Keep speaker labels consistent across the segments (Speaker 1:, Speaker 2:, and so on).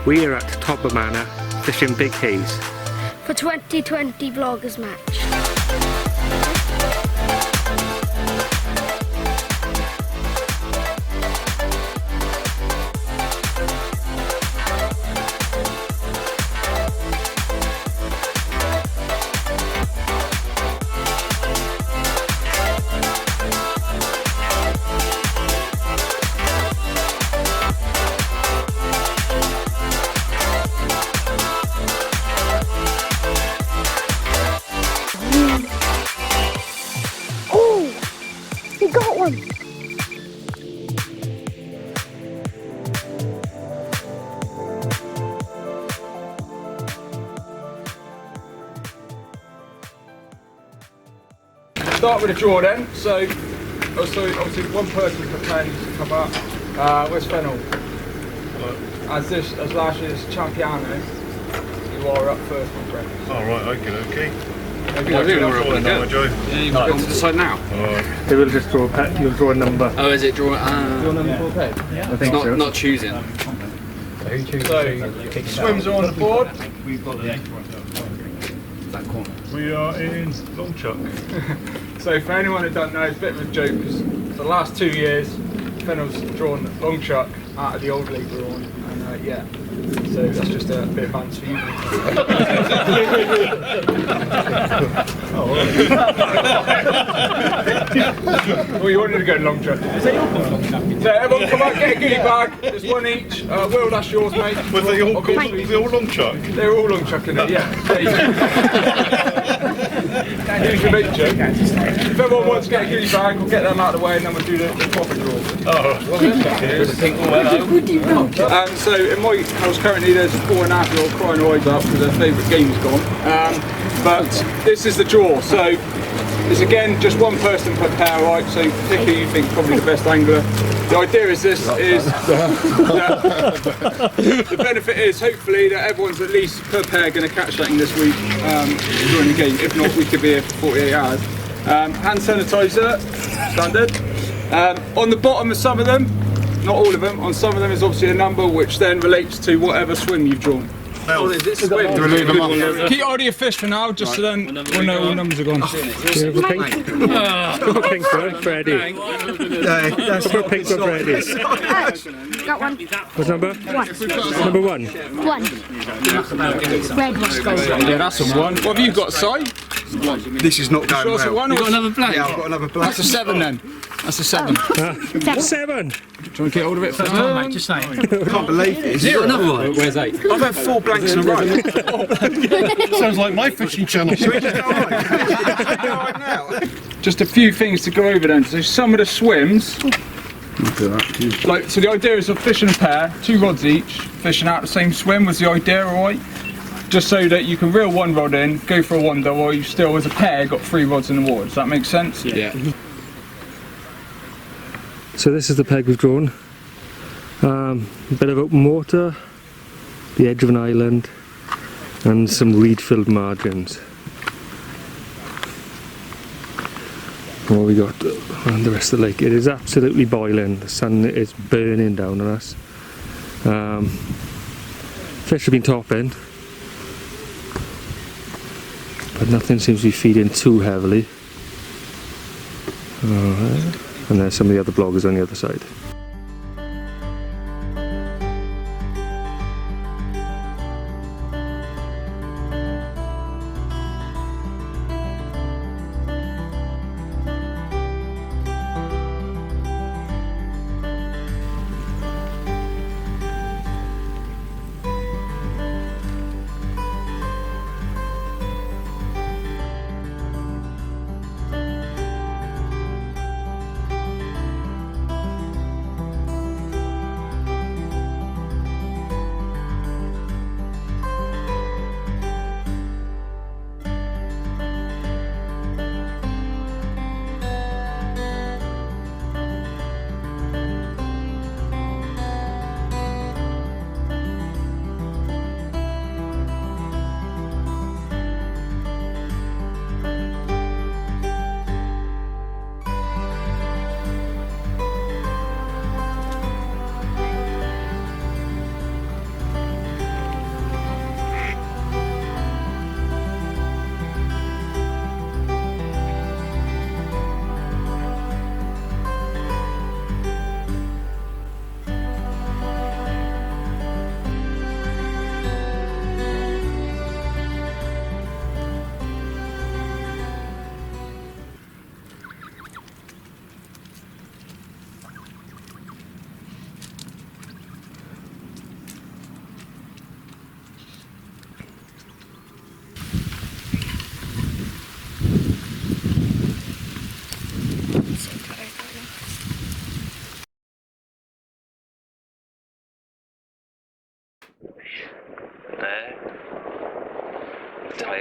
Speaker 1: We are at Todber Manor fishing big haze.
Speaker 2: For 2020 Vloggers Match. We got one!
Speaker 3: Start with a draw then. So obviously one person per pen to come up. Where's Fennel? As last year's Champiano, you are up first, my friend.
Speaker 4: Oh right, okay.
Speaker 5: You've got to decide now.
Speaker 1: They will just draw a pet, you'll draw a number.
Speaker 5: Oh, is it draw?
Speaker 3: Your number for a pen?
Speaker 1: I think so.
Speaker 5: Not choosing.
Speaker 3: So swims are on the board.
Speaker 4: We are in Long Chuck.
Speaker 3: So for anyone who don't know, it's a bit of a joke because for the last 2 years, Fennel's drawn Long Chuck out of the old league we're on, and yeah. So that's just a bit of banter for you. Well, you wanted to go Long Chuck. So everyone come on, get a goodie bag. There's one each. Will, that's yours, mate.
Speaker 4: Were they all Long Chuck?
Speaker 3: They're all Long Chuck in it, yeah. There you go. Here's your mate, Joe. If everyone wants to get a goodie bag, we'll get them out of the way and then we'll do the proper draw. So in my house currently there's a 4.5-year-old crying her eyes out because their favourite game's gone. But this is the draw. So it's again just one person per pair, right? So pick who you think is probably the best angler. The idea is the benefit is hopefully that everyone's at least per pair going to catch something this week during the game. If not, we could be here for 48 hours. Hand sanitizer, standard. On the bottom of some of them, not all of them, on some of them is obviously a number which then relates to whatever swim you've drawn.
Speaker 5: Oh, is this swim?
Speaker 4: Do we leave them up?
Speaker 3: Keep hold of your fish for now, just so then we'll know all numbers are gone.
Speaker 1: Do you have a pink? Pink for Freddie. That's for pink for Freddie.
Speaker 2: Got one.
Speaker 1: What's number?
Speaker 2: One.
Speaker 1: Number 1.
Speaker 2: One. Red one.
Speaker 3: Yeah, that's a 1. What have you got, Si?
Speaker 4: This is not going
Speaker 3: Sure, it's a 1 or
Speaker 5: Got another blank?
Speaker 4: Yeah, I've got another black.
Speaker 3: that's a 7 then. That's a 7.
Speaker 1: 7.
Speaker 3: Do you want to get hold of it first?
Speaker 4: I can't believe it.
Speaker 5: You got another one?
Speaker 3: Where's 8?
Speaker 4: I've had 4 blanks in a row. Sounds like my fishing channel. Should we just go right now?
Speaker 3: Just a few things to go over then. So some of the swims, like, so the idea is of fishing a pair, 2 rods each, fishing out the same swim was the idea, alright? Just so that you can reel 1 rod in, go for a wander, while you still as a pair got 3 rods in the water. Does that make sense?
Speaker 5: Yeah.
Speaker 1: So this is the peg we've drawn. A bit of open water, the edge of an island, and some reed-filled margins. What we got on the rest of the lake? It is absolutely boiling. The sun is burning down on us. Fish have been topping, but nothing seems to be feeding too heavily. And there's some of the other bloggers on the other side.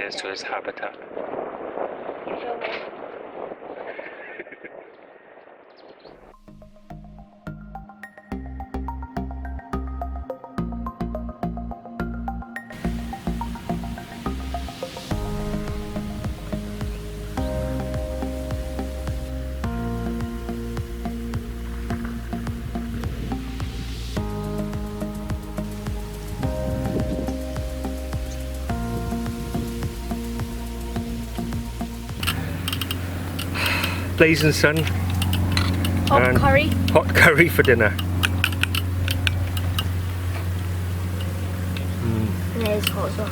Speaker 1: stairs to his habitat. Blazing sun.
Speaker 2: Hot curry.
Speaker 1: Hot curry for dinner.
Speaker 2: And it is hot as well.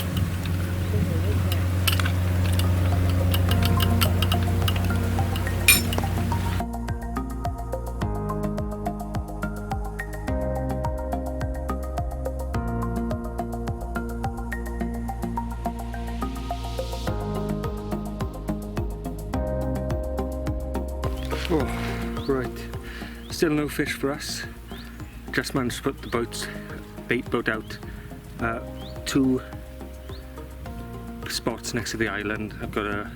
Speaker 1: Oh, right. Still no fish for us. Just managed to put the bait boat out. 2 spots next to the island. I've got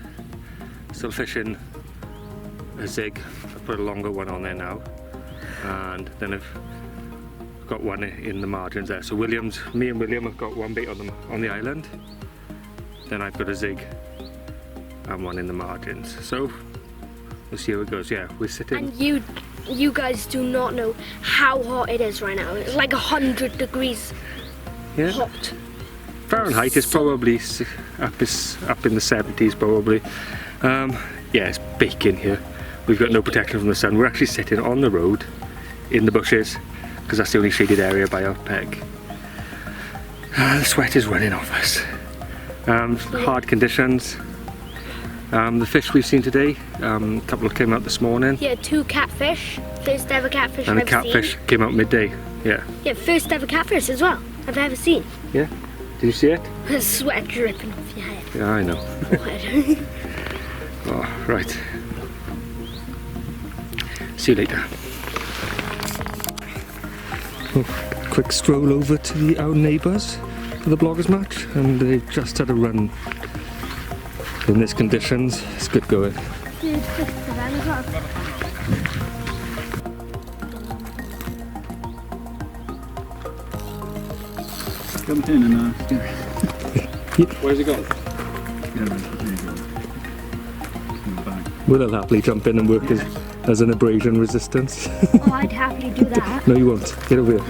Speaker 1: still fishing a zig. I've put a longer one on there now. And then I've got one in the margins there. So me and William have got one bait on the island. Then I've got a zig and one in the margins. So we'll see how it goes. Yeah, we're sitting.
Speaker 2: And you guys do not know how hot it is right now. It's like 100 degrees hot.
Speaker 1: Fahrenheit is probably up in the 70s probably. Yeah, it's baking here. We've got no protection from the sun. We're actually sitting on the road in the bushes because that's the only shaded area by our peg. The sweat is running off us. Hard conditions. The fish we've seen today, a couple came out this morning.
Speaker 2: Yeah, 2 catfish. First ever catfish
Speaker 1: and
Speaker 2: I've
Speaker 1: a catfish
Speaker 2: seen.
Speaker 1: Came out midday. Yeah.
Speaker 2: Yeah, first ever catfish as well I've ever seen.
Speaker 1: Yeah. Did you see it?
Speaker 2: There's sweat dripping off your head.
Speaker 1: Yeah, I know.
Speaker 2: Forehead.
Speaker 1: Oh, right. See you later. Oh, quick stroll over to our neighbours for the bloggers match, and they've just had a run. In these conditions, it's good going.
Speaker 2: Dude, fish for them as well.
Speaker 3: Jump in and where's he gone?
Speaker 1: We'll happily jump in and work as an abrasion resistance.
Speaker 2: Oh, I'd happily do that.
Speaker 1: No, you won't. Get over here.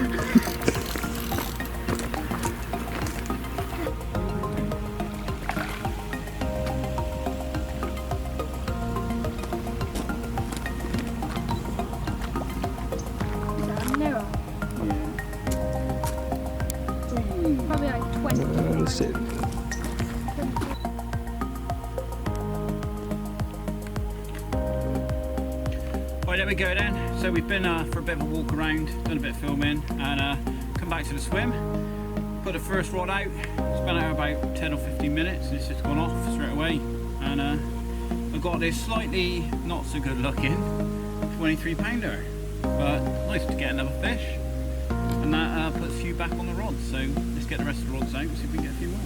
Speaker 2: Probably like 20.
Speaker 1: That's it.
Speaker 6: Right, there we go then. So we've been for a bit of a walk around, done a bit of filming, and come back to the swim. Put the first rod out, spent out about 10 or 15 minutes, and it's just gone off straight away. And I've got this slightly not so good looking 23 pounder, but nice to get another fish. And that puts a few back on the rods, so let's get the rest of the rods out and see if we can get a few more.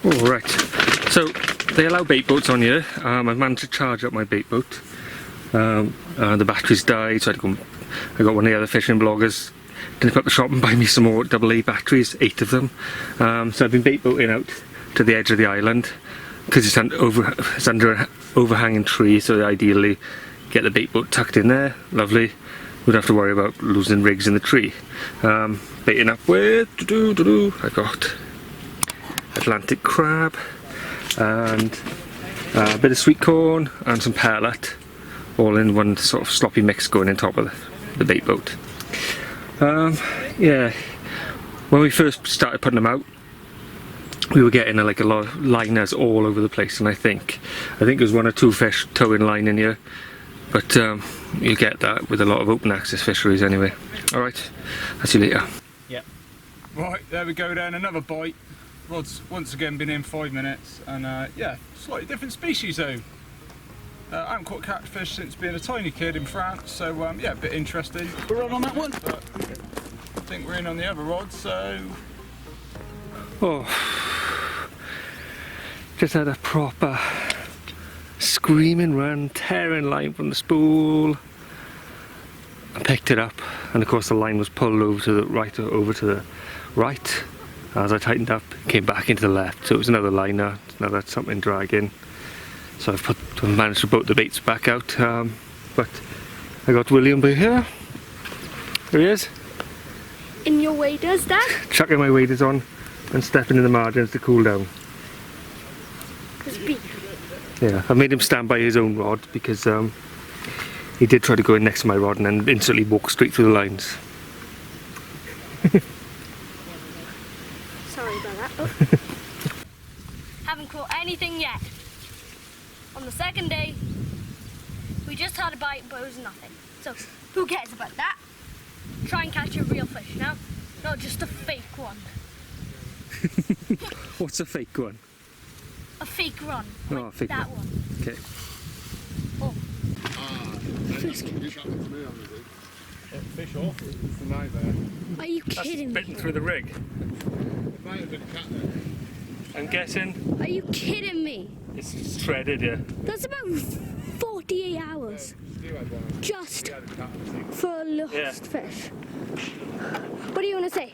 Speaker 1: Alright, so they allow bait boats on here. I've managed to charge up my bait boat. The batteries died, so I got one of the other fishing bloggers to nip up the shop and buy me some more AA batteries, 8 of them. So I've been bait boating out to the edge of the island because it's under an overhanging tree, so ideally get the bait boat tucked in there. Lovely. We don't have to worry about losing rigs in the tree. Baiting up with I got Atlantic crab and a bit of sweet corn and some perlet, all in one sort of sloppy mix going in top of the bait boat. Yeah, when we first started putting them out, we were getting like a lot of liners all over the place, and I think there's 1 or 2 fish towing line in here, but you get that with a lot of open access fisheries anyway. Alright, I'll see you later.
Speaker 6: Yeah.
Speaker 3: Right, there we go then, another bite. Rod's once again been in 5 minutes, and yeah, slightly different species though. I haven't caught catfish since being a tiny kid in France, so yeah, a bit interesting.
Speaker 6: We're on that one.
Speaker 3: But I think we're in on the other rod, so...
Speaker 1: Oh, just had a proper screaming run, tearing line from the spool. I picked it up, and of course the line was pulled over to the right. As I tightened up, it came back into the left, so it was another liner, another something dragging. So I've managed to boat the baits back out, but I got William by here. There he is.
Speaker 2: In your waders, Dad?
Speaker 1: Chucking my waders on and stepping in the margins to cool down.
Speaker 2: His beak.
Speaker 1: Yeah, I made him stand by his own rod because he did try to go in next to my rod and then instantly walk straight through the lines.
Speaker 2: Sorry about that. Oh. Haven't caught anything yet. On the second day, we just had a bite, but it was nothing. So, who cares about that? Try and catch a real fish now, not just a fake one.
Speaker 1: What's a fake one?
Speaker 2: A fake run.
Speaker 1: Oh,
Speaker 2: Like
Speaker 1: a fake
Speaker 2: that
Speaker 1: one.
Speaker 2: one.
Speaker 1: Okay.
Speaker 2: Oh.
Speaker 4: Fish off. It's a nightmare.
Speaker 2: Are you kidding me?
Speaker 1: Bitten through the rig.
Speaker 4: It might have been a cat there.
Speaker 1: I'm guessing
Speaker 2: Are you kidding me?
Speaker 1: it's shredded, yeah.
Speaker 2: That's about 48 hours. Just for a lost fish. What do you want to say?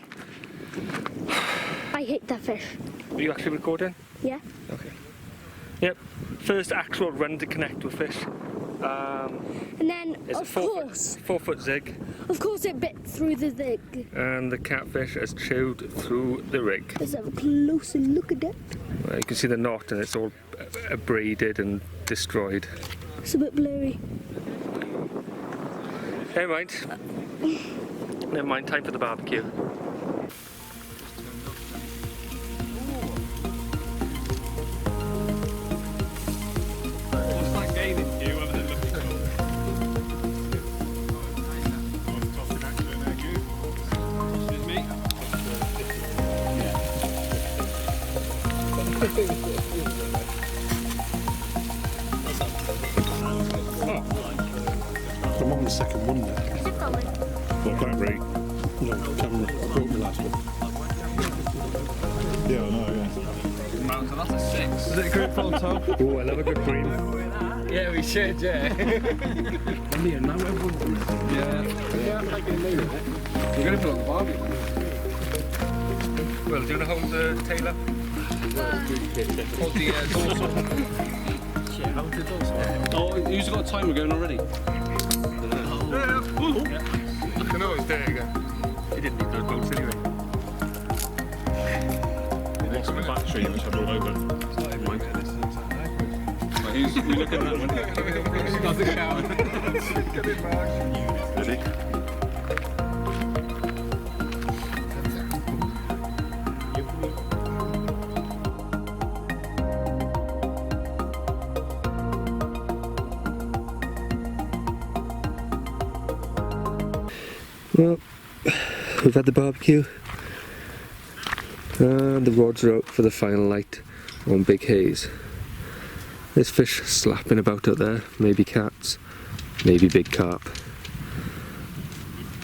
Speaker 2: I hate that fish.
Speaker 1: Are you actually recording?
Speaker 2: Yeah?
Speaker 1: Okay. Yep. First actual run to connect with fish.
Speaker 2: And then,
Speaker 1: It's
Speaker 2: of course,
Speaker 1: 4 foot zig,
Speaker 2: of course it bit through the zig.
Speaker 1: and the catfish has chewed through the rig.
Speaker 2: Let's have a closer look at that.
Speaker 1: Well, you can see the knot, and it's all abraded and destroyed.
Speaker 2: It's a bit blurry.
Speaker 1: Never mind. Never mind. Time for the barbecue.
Speaker 3: What's that gaining you other than looking cool? Excuse me?
Speaker 4: I'm on the second one now.
Speaker 2: Is it filming?
Speaker 4: Not quite right. No, camera. I broke my last one. Yeah, I know, yeah.
Speaker 5: So that's a 6.
Speaker 3: Is it a grip on top?
Speaker 1: Oh, I love a good bream.
Speaker 5: Yeah, we should, yeah.
Speaker 3: Yeah. We're going to put on the barbie.
Speaker 1: Well, do you want to hold the tail up?
Speaker 5: Hold the dorsal.
Speaker 3: Oh, who's got a timer going already?
Speaker 1: I know it's there again. He didn't need those boats anyway.
Speaker 4: Lost my battery, which I brought over.
Speaker 3: Who's looking at that one? Doesn't count.
Speaker 4: Ready?
Speaker 1: Well, we've had the barbecue. And the rods are out for the final light on Big Haze. There's fish slapping about out there, maybe cats, maybe big carp.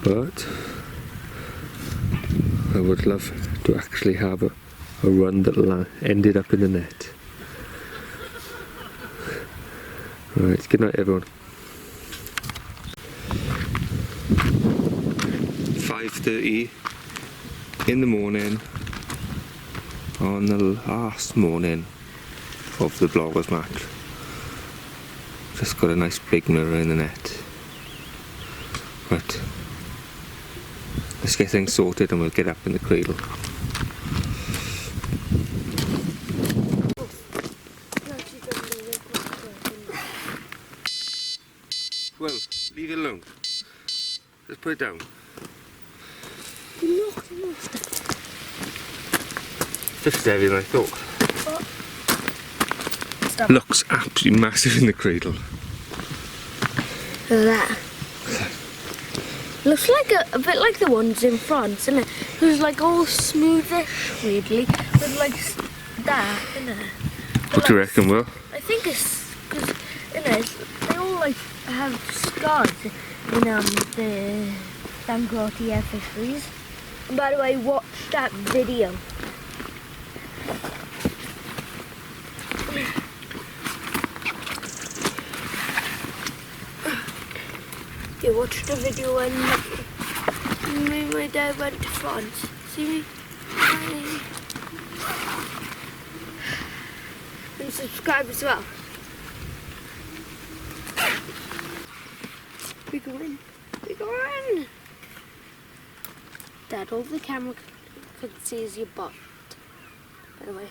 Speaker 1: But I would love to actually have a run that ended up in the net. Right, good night everyone. 5:30 in the morning on the last morning of the bloggers match. Just got a nice big mirror in the net. Right, let's get things sorted and we'll get up in the cradle. Well, leave it alone. Let's put it down. Fish's heavier than I thought. Looks absolutely massive in the cradle.
Speaker 2: Look at that. Looks like a bit like the ones in France, isn't it? It was like all smoothish, weirdly, with like that, isn't it?
Speaker 1: What do you reckon, Will?
Speaker 2: I think it's because, isn't this, they all like have scars in the Dangote fisheries. And by the way, watch that video. You watched the video when me and my dad went to France. See me? And subscribe as well. We go in. We go in. Dad, all the camera could see is your butt. By the way.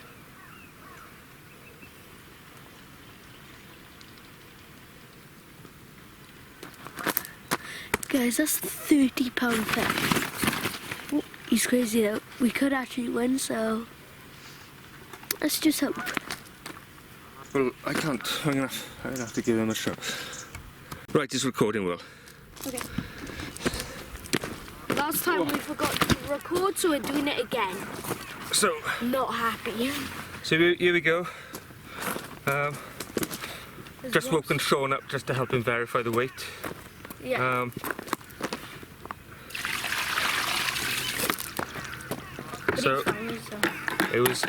Speaker 2: Guys, that's £30 fish. Oh, he's crazy though. We could actually win, so let's just hope.
Speaker 1: Well, I can't. I'm gonna have to give him a shot. Right, it's recording, Will.
Speaker 2: Okay. Last time we forgot to record, so we're doing it again.
Speaker 1: So,
Speaker 2: Not happy.
Speaker 1: so here we go. Just woken Sean up just to help him verify the weight.
Speaker 2: Yeah. But
Speaker 1: So
Speaker 2: he's fine, so.
Speaker 1: it was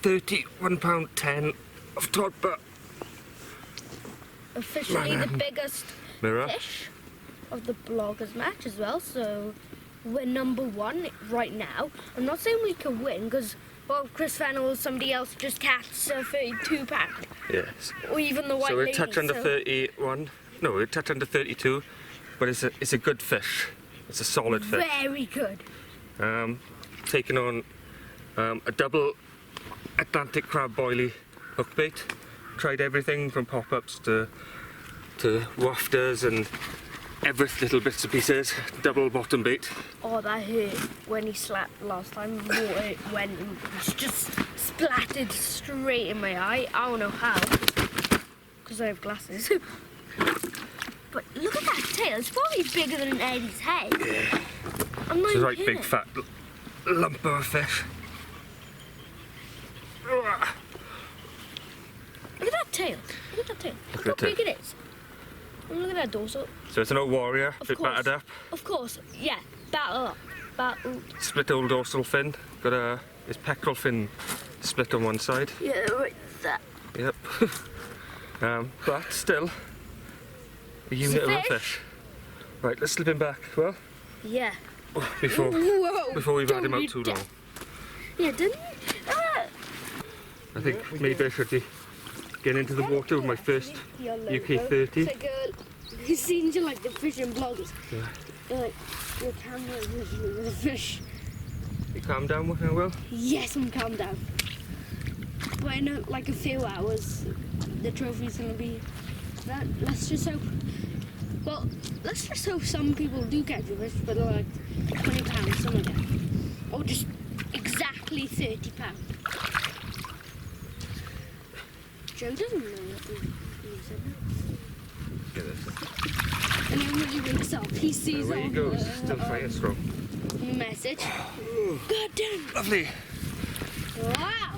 Speaker 1: £31.10 of Todber
Speaker 2: Officially the biggest
Speaker 1: Mirror.
Speaker 2: fish of the bloggers match as well, so we're #1 right now. I'm not saying we can win because, well, Chris Fennell or somebody else just catch £32,
Speaker 1: Yes.
Speaker 2: or even the white
Speaker 1: So we're a
Speaker 2: lady.
Speaker 1: touch under
Speaker 2: so
Speaker 1: 31. No, we're a touch under 32, but it's a good fish. It's a solid fish.
Speaker 2: very good.
Speaker 1: Taking on a double Atlantic crab boilie hookbait. Tried everything from pop-ups to wafters and every little bits and pieces. Double bottom bait.
Speaker 2: Oh, that hurt when he slapped last time. Water went and just splattered straight in my eye. I don't know how, because I have glasses. But look at that tail. It's probably bigger than Eddie's head.
Speaker 1: Yeah.
Speaker 2: I'm not
Speaker 1: It's a
Speaker 2: even
Speaker 1: right
Speaker 2: kidding.
Speaker 1: big fat lump of a fish.
Speaker 2: Look at that tail. Look at that tail. Look how
Speaker 1: at the
Speaker 2: big it is. And look at that dorsal.
Speaker 1: So it's an old warrior,
Speaker 2: Of
Speaker 1: bit
Speaker 2: course.
Speaker 1: battered up.
Speaker 2: Of course, yeah. Battle up. Battle.
Speaker 1: Split old dorsal fin. Got his pectoral fin split on one side.
Speaker 2: Yeah, right there.
Speaker 1: Yep. But still, a unit of a
Speaker 2: fish.
Speaker 1: fish. Right, let's slip him back. Well,
Speaker 2: Yeah.
Speaker 1: before
Speaker 2: Whoa.
Speaker 1: we've had him
Speaker 2: Don't
Speaker 1: out
Speaker 2: you
Speaker 1: too
Speaker 2: dare.
Speaker 1: long.
Speaker 2: Yeah, didn't
Speaker 1: I think maybe I should be getting into the water with my first UK 30.
Speaker 2: It's like it seems like the fishing bloggers.
Speaker 1: Yeah.
Speaker 2: Like your camera is usually with a fish.
Speaker 1: You calm down, Will?
Speaker 2: Yes, I'm calm down. But in like a few hours, the trophy's gonna be that. Let's just hope. Well, let's just hope some people do catch a fish, but they're like £20, something like that, or just exactly £30. Joe doesn't know what he said.
Speaker 1: Get this.
Speaker 2: And then when he wakes up, he sees
Speaker 1: Away he
Speaker 2: on
Speaker 1: goes, still fighting strong.
Speaker 2: the message. God damn!
Speaker 1: Lovely.
Speaker 2: Wow!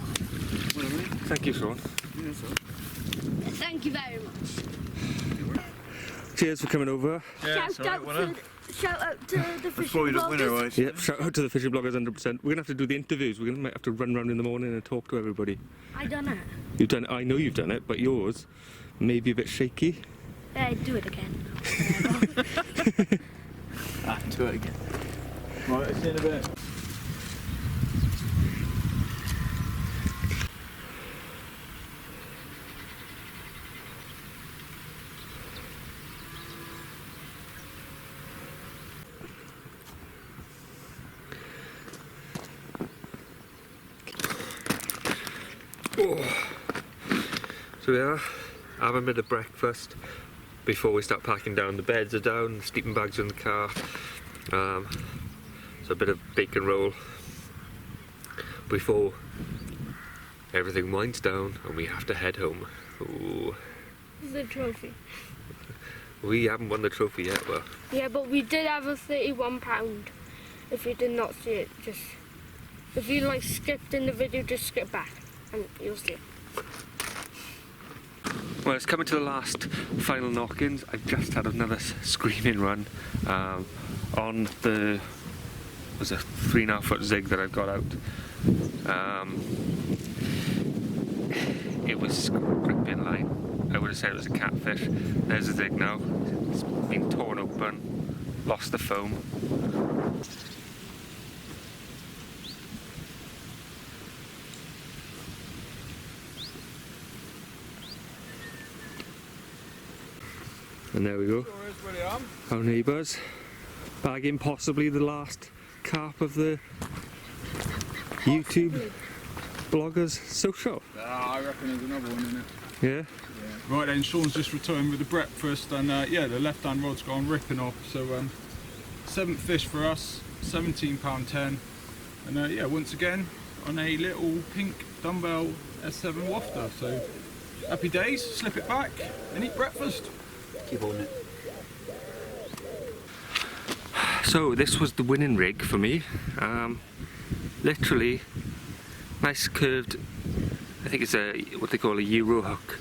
Speaker 1: Thank you, Sean.
Speaker 2: Thank you very much.
Speaker 1: Cheers for coming over.
Speaker 2: Shout out to the fishing bloggers.
Speaker 1: Yep, shout out to the fishing bloggers 100%. We're gonna have to do the interviews. We're gonna might have to run around in the morning and talk to everybody.
Speaker 2: I done it.
Speaker 1: You've done it. I know you've done it, but yours may be a bit shaky.
Speaker 2: Do it again.
Speaker 3: Do it again. Right, it's in a bit.
Speaker 1: So we are having a bit of breakfast before we start packing down. The beds are down, the sleeping bags are in the car. So a bit of bacon roll before everything winds down and we have to head home. Ooh.
Speaker 2: The trophy.
Speaker 1: We haven't won the trophy yet, well.
Speaker 2: Yeah, but we did have a £31. If you did not see it, just if you like skipped in the video, just skip back and you'll see it.
Speaker 1: Well, it's coming to the last final knock-ins. I've just had another screaming run on the was a 3.5 foot zig that I've got out. It was gripping line. I would have said it was a catfish. There's a zig now. It's been torn open, lost the foam. And there we go. Our neighbours bagging possibly the last carp of the YouTube bloggers social.
Speaker 3: I reckon there's another one in it.
Speaker 1: Yeah?
Speaker 3: Right then, Sean's just returned with the breakfast, and yeah, the left hand rod's gone ripping off. So 7th fish for us, £17.10, and yeah, once again on a little pink dumbbell S7 wafter. So happy days, slip it back and eat breakfast.
Speaker 6: Keep holding it.
Speaker 1: So this was the winning rig for me. Literally nice curved, I think it's a what they call a Euro hook,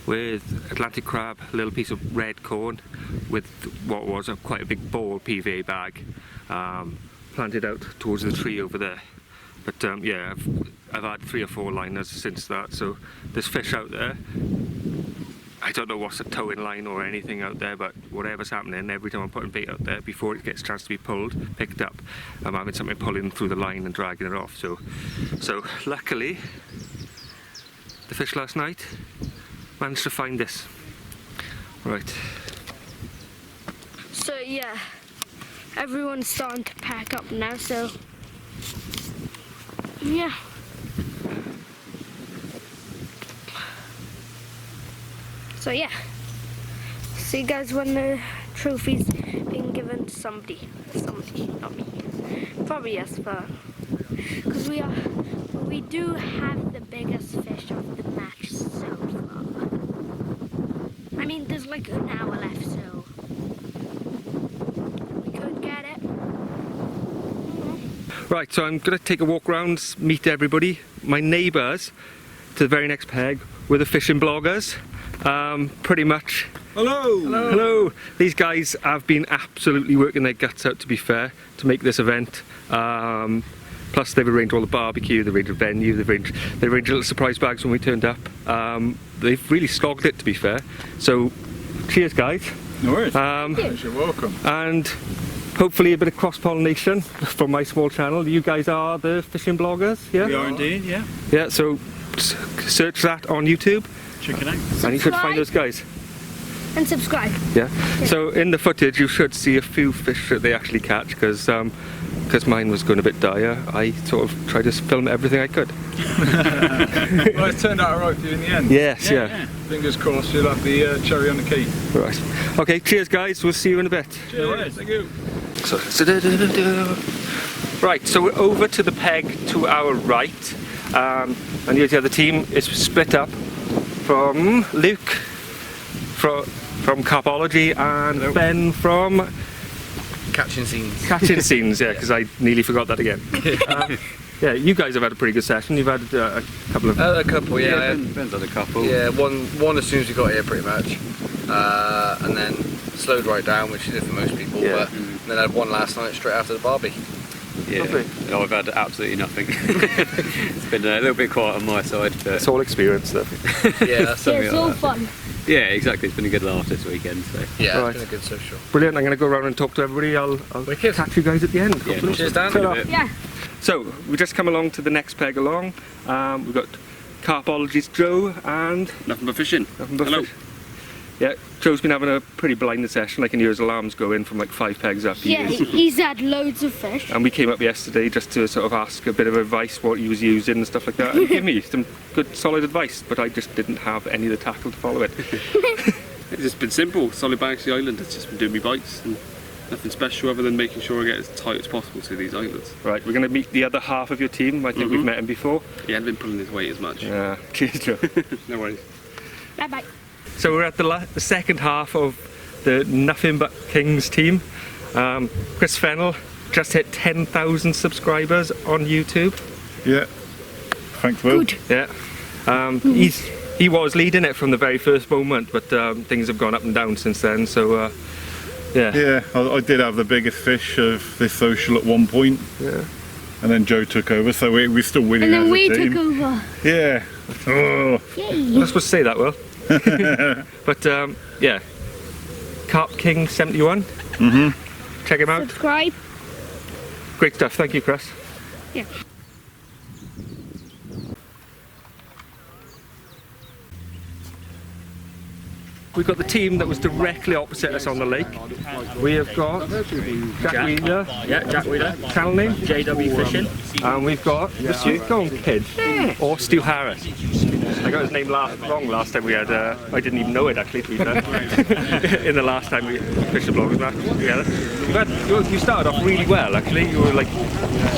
Speaker 1: with Atlantic crab, a little piece of red corn with what was quite a big ball PVA bag, planted out towards the tree over there. But yeah, I've had 3 or 4 liners since that, so there's fish out there. I don't know what's a towing line or anything out there, but whatever's happening, every time I'm putting bait out there, before it gets a chance to be picked up, I'm having something pulling through the line and dragging it off. So luckily, the fish last night managed to find this. Right.
Speaker 2: So yeah, everyone's starting to pack up now, so yeah. So yeah, see you guys when the trophy's being given to somebody, not me, probably us, because we do have the biggest fish of the match so far. I mean, there's like an hour left, so we could get it.
Speaker 1: Right, so I'm gonna take a walk around, meet everybody. My neighbours to the very next peg were the fishing bloggers. Pretty much.
Speaker 3: Hello!
Speaker 1: Hello! These guys have been absolutely working their guts out, to be fair, to make this event. Plus they've arranged all the barbecue, they've arranged a venue, they've arranged little surprise bags when we turned up. They've really slogged it, to be fair. So, cheers guys.
Speaker 3: No worries. You're welcome.
Speaker 1: And hopefully a bit of cross-pollination from my small channel. You guys are the fishing bloggers, yeah?
Speaker 6: We are indeed, yeah.
Speaker 1: Yeah, so search that on YouTube.
Speaker 6: Check it out.
Speaker 1: And you should find those guys.
Speaker 2: And subscribe.
Speaker 1: Yeah. So in the footage you should see a few fish that they actually catch, because mine was going a bit dire. I sort of tried to film everything I could.
Speaker 3: Well, it's turned out alright for you in the end.
Speaker 1: Yes, yeah.
Speaker 3: Fingers crossed you'll have the cherry on the cake.
Speaker 1: Right. Okay, cheers guys, we'll see you in a bit.
Speaker 3: Cheers, thank you.
Speaker 1: Right, so we're over to the peg to our right, and here's the other team. It's split up from Luke from Carpology and
Speaker 5: Hello.
Speaker 1: Ben from
Speaker 5: Catching scenes.
Speaker 1: Catching Scenes, yeah, because I nearly forgot that again. Yeah, you guys have had a pretty good session. You've had a couple of...
Speaker 5: A couple, yeah.
Speaker 6: Ben's had a couple.
Speaker 5: Yeah, one as soon as we got here, pretty much. And then slowed right down, which is it for most people.
Speaker 1: Yeah.
Speaker 5: But then I had one last night straight after the barbie.
Speaker 6: Yeah.
Speaker 1: Lovely.
Speaker 6: No, I've had absolutely nothing. It's been a little bit quiet on my side. But
Speaker 1: It's all experience stuff.
Speaker 5: Yeah, that's
Speaker 2: Yeah,
Speaker 5: something
Speaker 2: it's
Speaker 5: like
Speaker 2: all
Speaker 5: that.
Speaker 2: fun.
Speaker 6: yeah, exactly. It's been a good laugh this weekend. So
Speaker 5: Yeah,
Speaker 1: Right.
Speaker 5: it's been a good social.
Speaker 1: Brilliant, I'm going to go around and talk to everybody. I'll
Speaker 5: Wicked.
Speaker 1: catch you guys at the end.
Speaker 6: yeah,
Speaker 1: hopefully.
Speaker 5: Cheers, Dan.
Speaker 1: Ta-ra.
Speaker 2: Yeah.
Speaker 1: So, we just come along to the next peg along. We've got Carpology's Joe and
Speaker 7: Nothing but fishing.
Speaker 1: nothing but
Speaker 7: Hello.
Speaker 1: fish. Yeah, Joe's been having a pretty blinded session. I can hear his alarms going from like 5 pegs up.
Speaker 2: Yeah, he's had loads of fish.
Speaker 1: And we came up yesterday just to sort of ask a bit of advice, what he was using and stuff like that. And he gave me some good solid advice, but I just didn't have any of the tackle to follow it.
Speaker 7: It's just been simple. Solid Banks the island. It's just been doing me bites and nothing special other than making sure I get as tight as possible to these islands.
Speaker 1: Right, we're going to meet the other half of your team. I think we've met him before.
Speaker 7: He hadn't been pulling his weight as much.
Speaker 1: Cheers, Joe.
Speaker 7: No worries.
Speaker 2: Bye bye.
Speaker 1: So we're at the second half of the Nothing But Kings team. Chris Fennell just hit 10,000 subscribers on YouTube.
Speaker 8: Yeah, thanks, Will.
Speaker 2: Good.
Speaker 1: Yeah. He's he was leading it from the very first moment, but things have gone up and down since then. So yeah.
Speaker 4: Yeah, I did have the biggest fish of this social at one point.
Speaker 1: Yeah.
Speaker 4: And then Joe took over, so we're still winning
Speaker 2: And then
Speaker 4: as a
Speaker 2: we
Speaker 4: team.
Speaker 2: took over.
Speaker 4: Yeah. Oh.
Speaker 1: I'm not supposed to say that, Will. But yeah, Carp King 71. Check him out.
Speaker 2: Subscribe.
Speaker 1: Great stuff. Thank you, Chris.
Speaker 2: Yeah.
Speaker 1: We've got the team that was directly opposite us on the lake. We have got Jack Wheeler.
Speaker 8: Yeah, Jack Wheeler.
Speaker 1: Channel name?
Speaker 8: JW Fishing.
Speaker 1: And we've got the Sweetcorn Kid. Or Stu Harris. I got his name wrong last time we had, I didn't even know it actually, to be fair. In the last time we fished the bloggers match together. But you started off really well actually, you were like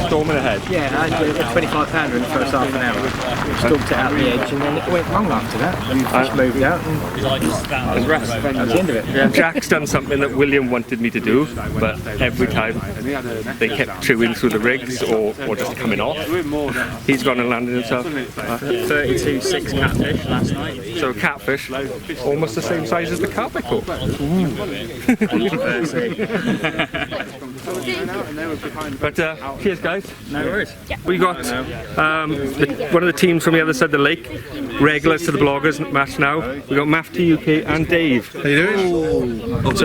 Speaker 1: storming ahead.
Speaker 8: Yeah, I did a 25 pounder in the first half an hour. Stalked it out the edge and then it went wrong after that. And the fish moved out and that was the end of it.
Speaker 1: Yeah, Jack's done something that William wanted me to do, but every time they kept chewing through the rigs or just coming off, he's gone and landed himself.
Speaker 8: 32.6 catfish last night.
Speaker 1: So catfish, almost the same size as the carp I caught. But cheers guys.
Speaker 8: No worries.
Speaker 1: We got one of the teams from the other side of the lake, regulars to the bloggers match now. We got Mafty UK and Dave. How you doing?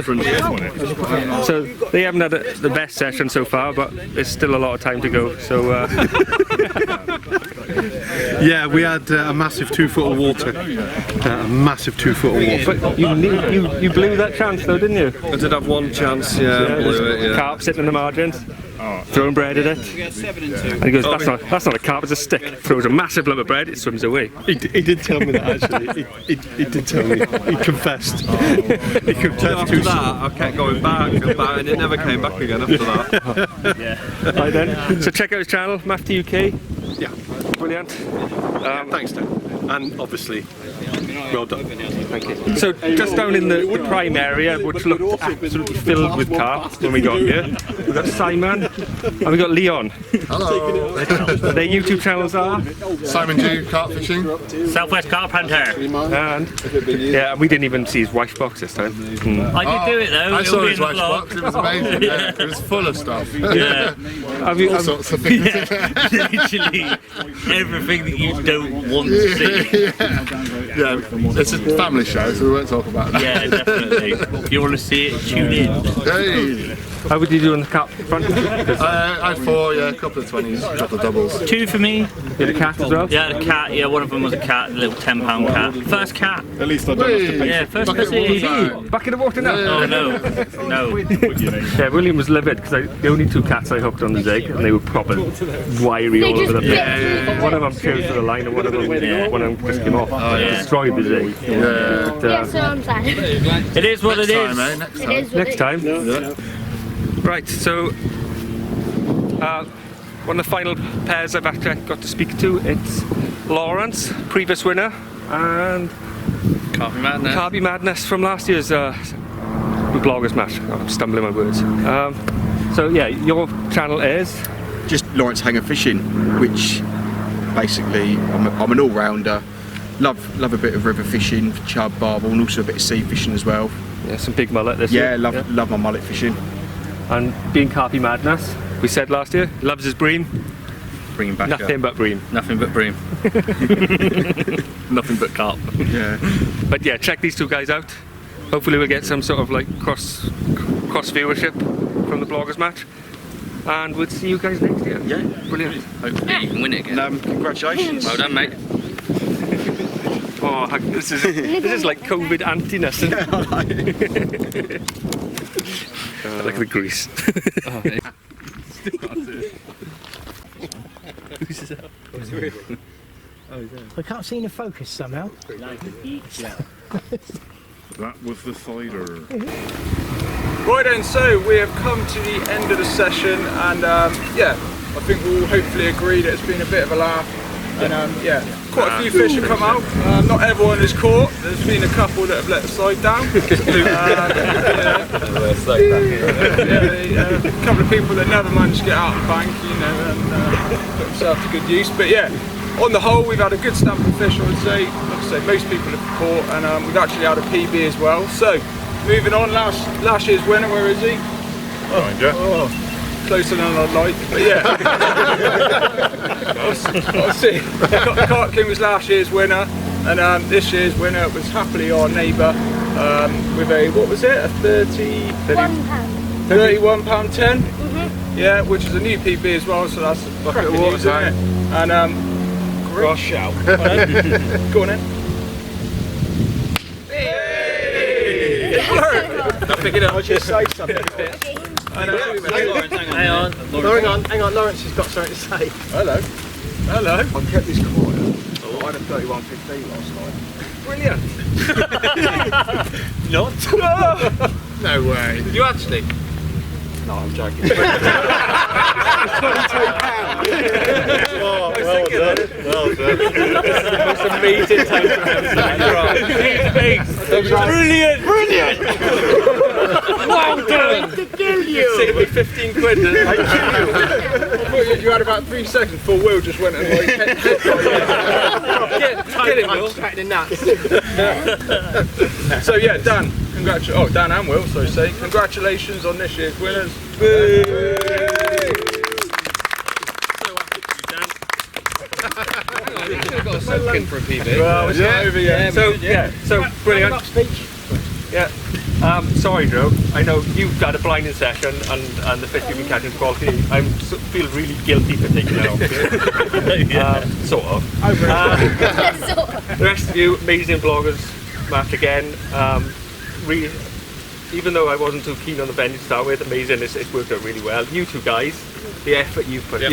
Speaker 1: So they haven't had the best session so far, but there's still a lot of time to go. So
Speaker 9: yeah, we had a massive 2 foot of water. A massive 2 foot of water.
Speaker 1: But you blew that chance though, didn't you?
Speaker 5: I did have one chance, yeah. Blew it, yeah.
Speaker 1: Carp sitting in the margins, throwing bread at it. And he goes, that's not a carp, it's a stick. Throws a massive lump of bread, it swims away.
Speaker 9: He did tell me that actually. He did tell me. He confessed. He confessed.
Speaker 5: After that, I kept going back and back, and it never came back again after that.
Speaker 1: Right then. So check out his channel, Mafty UK.
Speaker 9: Yeah.
Speaker 1: Brilliant.
Speaker 9: Thanks, Dan. And obviously, well done.
Speaker 1: Thank you. So just down in the prime area, which looked absolutely filled with carp when we got here, we've got Simon and we've got Leon.
Speaker 10: Hello.
Speaker 1: Their YouTube channels are
Speaker 10: Simon G, Carp Fishing.
Speaker 8: Southwest Carp Hunter.
Speaker 1: And yeah, we didn't even see his wife box this time.
Speaker 8: I did do it though.
Speaker 10: I
Speaker 8: It'll
Speaker 10: saw
Speaker 8: be
Speaker 10: his
Speaker 8: in the
Speaker 10: wife's
Speaker 8: vlog.
Speaker 10: box, it was amazing. Yeah, it was full of stuff.
Speaker 8: Yeah.
Speaker 10: All sorts of things.
Speaker 8: Literally everything that you don't want to see.
Speaker 10: Yeah, it's a family show, so we won't talk about that.
Speaker 8: Yeah, definitely. If you want to see it, tune in.
Speaker 10: Hey.
Speaker 1: How would you do on the carp front?
Speaker 10: I had 4, yeah, a couple of 20s, a couple of doubles.
Speaker 8: 2 for me.
Speaker 1: You had a cat as well?
Speaker 8: Yeah, the cat. Yeah, one of them was a cat, a little £10 cat. First cat.
Speaker 10: At least I don't have to pay.
Speaker 8: Yeah, first
Speaker 10: Bucket
Speaker 8: pussy.
Speaker 10: of water.
Speaker 1: Back in the water now?
Speaker 8: Oh no, no.
Speaker 1: Yeah, William was livid because the only 2 cats I hooked on the zig and they were proper wiry all over the place.
Speaker 8: Yeah.
Speaker 1: One of them chewed to the line and one of them just came off.
Speaker 8: yeah.
Speaker 1: Destroyed the zig.
Speaker 10: Yeah.
Speaker 2: Yeah, so I'm sad.
Speaker 8: It is what it is.
Speaker 10: Time, eh? Next
Speaker 2: It
Speaker 10: time.
Speaker 2: is what
Speaker 1: Next time. Right, so one of the final pairs I've actually got to speak to, it's Laurence, previous winner, and
Speaker 5: Carpy Madness.
Speaker 1: Carpy Madness from last year's bloggers match. I'm stumbling my words. So yeah, your channel is?
Speaker 11: Just Laurence Hanger Fishing, which basically I'm an all-rounder. Love a bit of river fishing, chub, barbel, and also a bit of sea fishing as well.
Speaker 1: Yeah, some big mullet this year.
Speaker 11: Yeah, love my mullet fishing.
Speaker 1: And being Carpy Madness, we said last year, loves his bream.
Speaker 11: Bring him back
Speaker 1: Nothing but bream.
Speaker 8: Nothing but bream. Nothing but carp.
Speaker 11: Yeah.
Speaker 1: But yeah, check these 2 guys out. Hopefully we'll get some sort of like cross viewership from the bloggers match. And we'll see you guys next year.
Speaker 11: Yeah.
Speaker 1: Brilliant.
Speaker 8: Hopefully you can win it again.
Speaker 11: Congratulations.
Speaker 8: Well done, mate.
Speaker 1: Oh, this is like COVID antiness. Like the grease.
Speaker 12: We can't see in the focus somehow.
Speaker 4: That was the cider.
Speaker 3: Right then, so we have come to the end of the session, and yeah, I think we'll hopefully agree that it's been a bit of a laugh. And yeah, quite a few fish have come out. Not everyone is caught. There's been a couple that have let the side down. A couple of people that never managed to get out of the bank, you know, and put themselves to good use. But yeah, on the whole, we've had a good stamp of fish, I would say. Like I say, most people have caught, and we've actually had a PB as well. So, moving on, last year's winner, where is he? Oh, closer than I'd like, but yeah. I'll see. Carp King was last year's winner, and this year's winner was happily our neighbour with a, what was it, a £31.10? Yeah, which is a new PB as well, so that's cracking news, isn't it? And great shout. Go on then. Hey! I'll pick it up. I'll just say something a bit. Hang on,
Speaker 12: Laurence has got something to say.
Speaker 3: Hello. Hello.
Speaker 11: I kept this quiet. I had a 31.15 last night.
Speaker 12: Not?
Speaker 11: No way.
Speaker 3: Did you actually?
Speaker 11: No, I'm joking.
Speaker 12: £22.
Speaker 11: Well done.
Speaker 12: It's a meeting time Brilliant! Brilliant! Well done! To kill you!
Speaker 3: Saved me 15 quid, didn't it? I thought you had about 3 seconds before Will just went and like get him, Will.
Speaker 12: The nuts.
Speaker 3: So yeah, Dan, Dan and Will, so say, congratulations on this year's winners.
Speaker 5: Got a soaking for a PB.
Speaker 3: Well, it's not over yet.
Speaker 1: So brilliant. Yeah. Sorry, Joe. I know you've had a blinding session, and the fish you've been catching is quality. I feel really guilty for taking that off. Sort of. The rest of you, amazing bloggers, Matt again. Even though I wasn't too keen on the bending to start with, amazing. It's worked out really well. You two guys, the effort you've put in.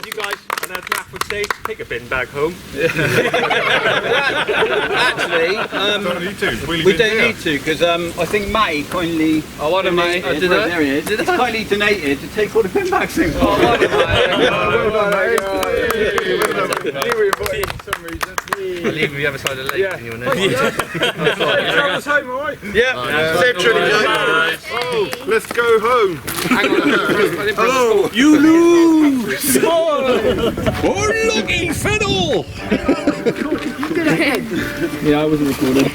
Speaker 1: You guys, and as Matt would say, take a bin bag home.
Speaker 6: Actually, we don't need to, because I think Matty kindly.
Speaker 5: Oh, what a Matty!
Speaker 6: There he is. It's kindly donated to take all the bin bags in.
Speaker 3: Well done, for some reason.
Speaker 5: I leave the other side of the lake.
Speaker 3: Yeah. Travel's home, alright?
Speaker 10: Yeah. Safe journey, guys. Oh, let's go home.
Speaker 5: Hang on.
Speaker 10: Hello.
Speaker 9: You lose!
Speaker 12: Oh, looking fiddle!
Speaker 6: Yeah, I wasn't recording.